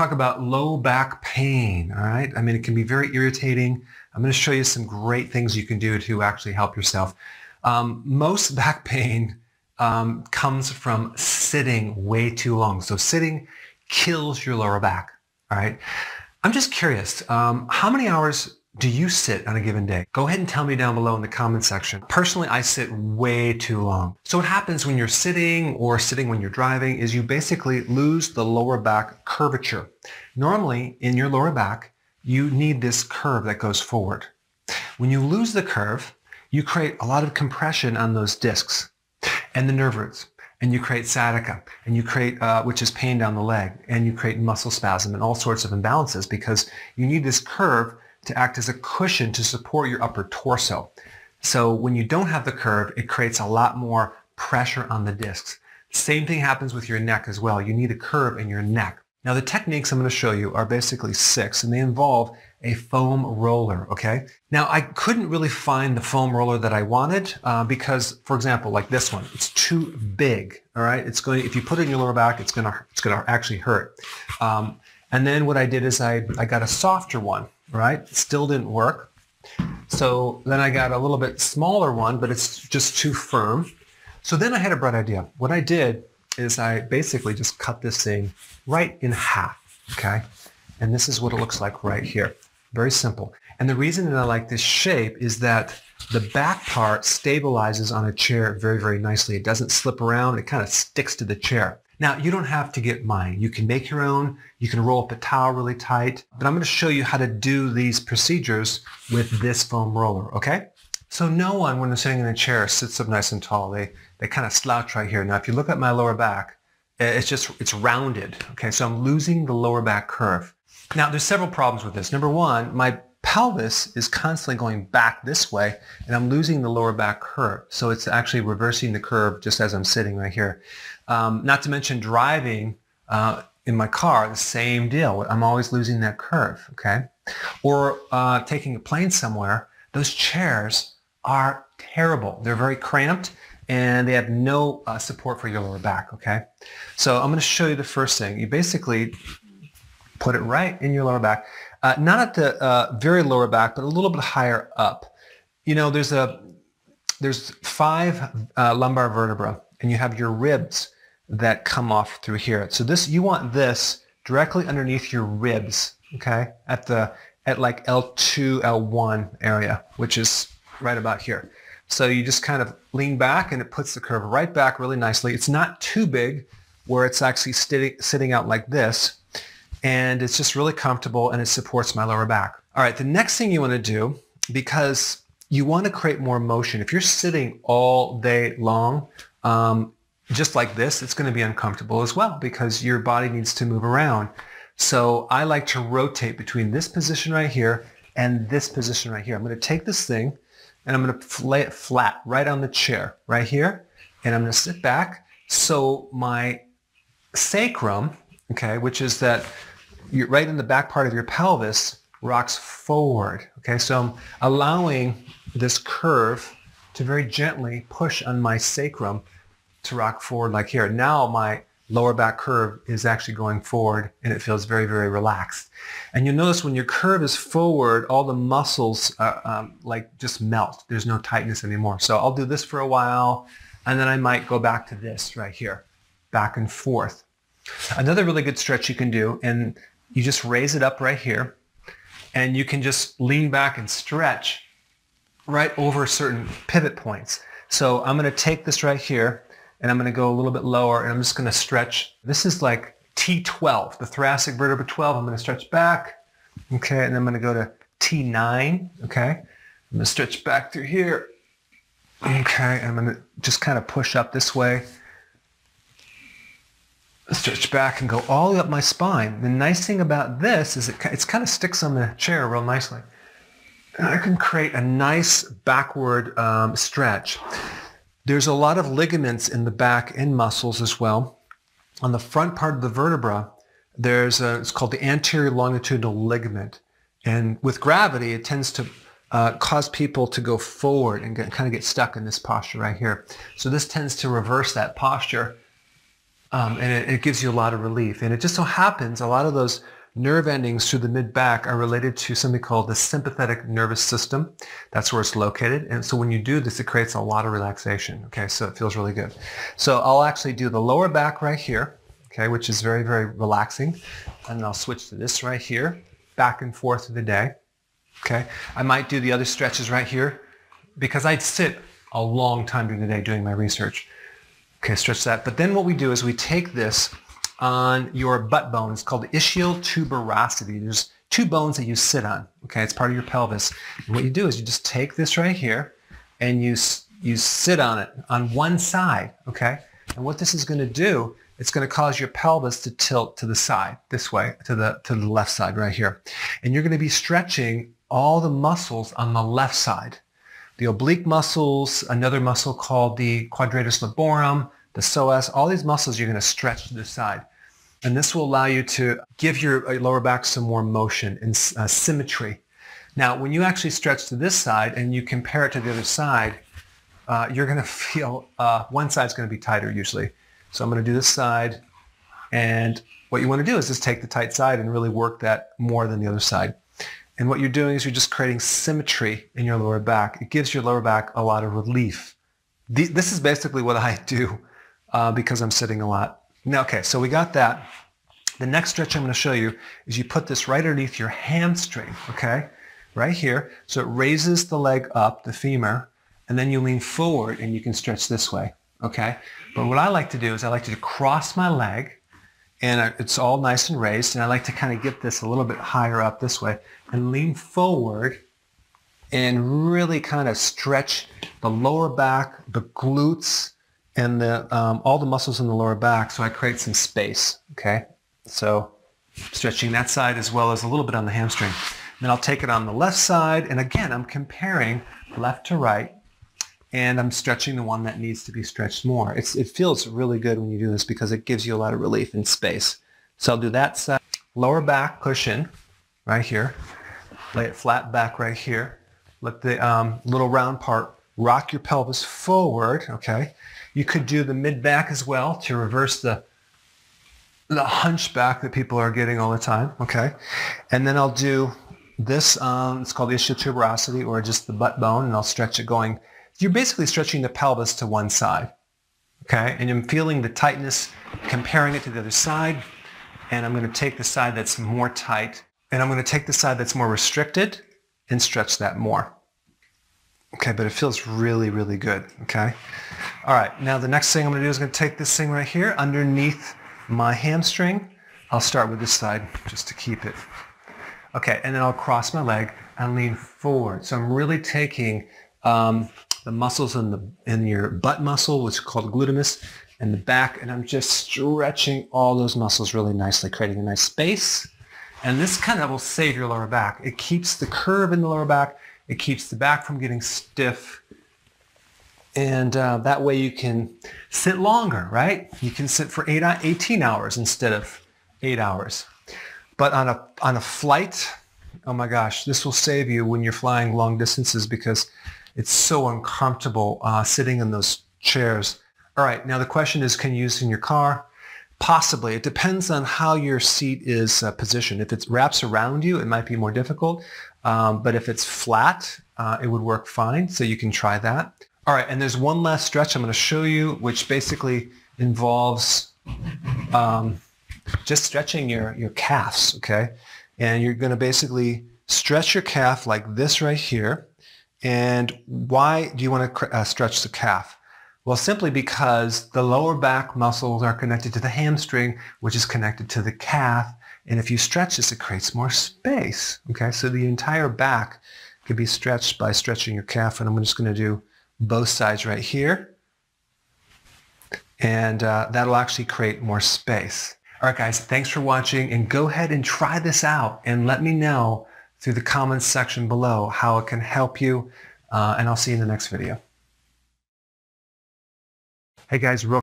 Talk about low back pain, all right? I mean, it can be very irritating. I'm going to show you some great things you can do to actually help yourself. Most back pain comes from sitting way too long. So sitting kills your lower back, all right? I'm just curious, how many hours do you sit on a given day? Go ahead and tell me down below in the comment section. Personally, I sit way too long. So what happens when you're sitting or sitting when you're driving is you basically lose the lower back curvature. Normally, in your lower back, you need this curve that goes forward. When you lose the curve, you create a lot of compression on those discs and the nerve roots, and you create sciatica, and you create, which is pain down the leg, and you create muscle spasm and all sorts of imbalances because you need this curve to act as a cushion to support your upper torso. So when you don't have the curve, it creates a lot more pressure on the discs. Same thing happens with your neck as well. You need a curve in your neck. Now the techniques I'm going to show you are basically 6, and they involve a foam roller, okay? Now I couldn't really find the foam roller that I wanted because, for example, like this one, it's too big, all right? It's going, if you put it in your lower back, it's going to actually hurt. And then what I did is I got a softer one, right? Still didn't work. So then I got a little bit smaller one, but it's just too firm. So then I had a bright idea. What I did is I basically just cut this thing right in half, okay? And this is what it looks like right here. Very simple. And the reason that I like this shape is that the back part stabilizes on a chair very, very nicely. It doesn't slip around. It kind of sticks to the chair. Now, you don't have to get mine. You can make your own. You can roll up a towel really tight. But I'm going to show you how to do these procedures with this foam roller, okay? So no one, when they're sitting in a chair, sits up nice and tall. They kind of slouch right here. Now, if you look at my lower back, it's rounded, okay? So I'm losing the lower back curve. Now, there's several problems with this. Number one, my pelvis is constantly going back this way, and I'm losing the lower back curve. So it's actually reversing the curve just as I'm sitting right here. Not to mention driving in my car, the same deal. I'm always losing that curve, okay? Or taking a plane somewhere, those chairs are terrible. They're very cramped, and they have no support for your lower back, okay? So I'm going to show you the first thing. You basically put it right in your lower back, not at the very lower back, but a little bit higher up. You know, there's 5 lumbar vertebrae, and you have your ribs that come off through here. So this, you want this directly underneath your ribs, okay, at like L2, L1 area, which is right about here. So you just kind of lean back, and it puts the curve right back really nicely. It's not too big where it's actually sitting out like this, and it's just really comfortable, and it supports my lower back. All right, the next thing you want to do, because you want to create more motion. If you're sitting all day long, just like this, it's going to be uncomfortable as well because your body needs to move around. So I like to rotate between this position right here and this position right here. I'm going to take this thing and I'm going to lay it flat right on the chair right here, and I'm going to sit back so my sacrum, okay, which is that you're right in the back part of your pelvis, rocks forward. Okay, so I'm allowing this curve to very gently push on my sacrum to rock forward like here. Now my lower back curve is actually going forward, and it feels very, very relaxed. And you'll notice when your curve is forward, all the muscles like just melt. There's no tightness anymore. So I'll do this for a while, and then I might go back to this right here, back and forth. Another really good stretch you can do, and you just raise it up right here, and you can just lean back and stretch right over certain pivot points. So I'm going to take this right here, and I'm going to go a little bit lower, and I'm just going to stretch. This is like T12, the thoracic vertebra 12. I'm going to stretch back, okay, and I'm going to go to T9, okay. I'm going to stretch back through here, okay, and I'm going to just kind of push up this way, stretch back, and go all the way up my spine. The nice thing about this is it kind of sticks on the chair real nicely. And I can create a nice backward stretch. There's a lot of ligaments in the back and muscles as well. On the front part of the vertebra, it's called the anterior longitudinal ligament. And with gravity, it tends to cause people to go forward and kind of get stuck in this posture right here. So this tends to reverse that posture and it gives you a lot of relief. And it just so happens a lot of those nerve endings through the mid-back are related to something called the sympathetic nervous system. That's where it's located. And so when you do this, it creates a lot of relaxation. Okay, so it feels really good. So I'll actually do the lower back right here, okay, which is very, very relaxing. And then I'll switch to this right here, back and forth through the day. Okay, I might do the other stretches right here because I'd sit a long time during the day doing my research. Okay, stretch that. But then what we do is we take this on your butt bone. It's called ischial tuberosity. There's two bones that you sit on. Okay, it's part of your pelvis. And what you do is you just take this right here and you sit on it on one side. Okay, and what this is going to do, it's going to cause your pelvis to tilt to the side, this way, to the left side right here. And you're going to be stretching all the muscles on the left side. The oblique muscles, another muscle called the quadratus laborum, the psoas, all these muscles you're going to stretch to the side. And this will allow you to give your lower back some more motion and symmetry. Now, when you actually stretch to this side and you compare it to the other side, you're going to feel one side's going to be tighter usually. So I'm going to do this side. And what you want to do is just take the tight side and really work that more than the other side. And what you're doing is you're just creating symmetry in your lower back. It gives your lower back a lot of relief. This is basically what I do because I'm sitting a lot. Now, okay, so we got that. The next stretch I'm going to show you is you put this right underneath your hamstring, okay, right here. So it raises the leg up, the femur, and then you lean forward and you can stretch this way, okay? But what I like to do is I like to cross my leg, and it's all nice and raised, and I like to kind of get this a little bit higher up this way and lean forward and really kind of stretch the lower back, the glutes, and all the muscles in the lower back, so I create some space, okay? So stretching that side as well as a little bit on the hamstring. Then I'll take it on the left side, and again, I'm comparing left to right, and I'm stretching the one that needs to be stretched more. It feels really good when you do this because it gives you a lot of relief and space. So I'll do that side. Lower back, push in right here. Lay it flat back right here. Let the little round part rock your pelvis forward, okay? You could do the mid-back as well to reverse the hunchback that people are getting all the time, okay? And then I'll do this, it's called ischial tuberosity, or just the butt bone, and I'll stretch it going. You're basically stretching the pelvis to one side, okay? And I'm feeling the tightness, comparing it to the other side, and I'm going to take the side that's more tight, and I'm going to take the side that's more restricted and stretch that more. Okay, but it feels really, really good, okay? All right, now the next thing I'm going to do is going to take this thing right here underneath my hamstring. I'll start with this side just to keep it. Okay, and then I'll cross my leg and lean forward. So I'm really taking the muscles in your butt muscle, which is called gluteus, and the back, and I'm just stretching all those muscles really nicely, creating a nice space. And this kind of will save your lower back. It keeps the curve in the lower back. It keeps the back from getting stiff. And that way you can sit longer, right? You can sit for 18 hours instead of 8 hours. But on a flight, oh my gosh, this will save you when you're flying long distances because it's so uncomfortable sitting in those chairs. All right, now the question is, can you use it in your car? Possibly. It depends on how your seat is positioned. If it wraps around you, it might be more difficult. But if it's flat, it would work fine. So you can try that. All right, and there's one last stretch I'm going to show you, which basically involves just stretching your calves, okay? And you're going to basically stretch your calf like this right here. And why do you want to stretch the calf? Well, simply because the lower back muscles are connected to the hamstring, which is connected to the calf. And if you stretch this, it creates more space, okay? So the entire back can be stretched by stretching your calf. And I'm just going to do both sides right here. And that'll actually create more space. All right, guys, thanks for watching. And go ahead and try this out and let me know through the comments section below how it can help you. And I'll see you in the next video. Hey, guys, real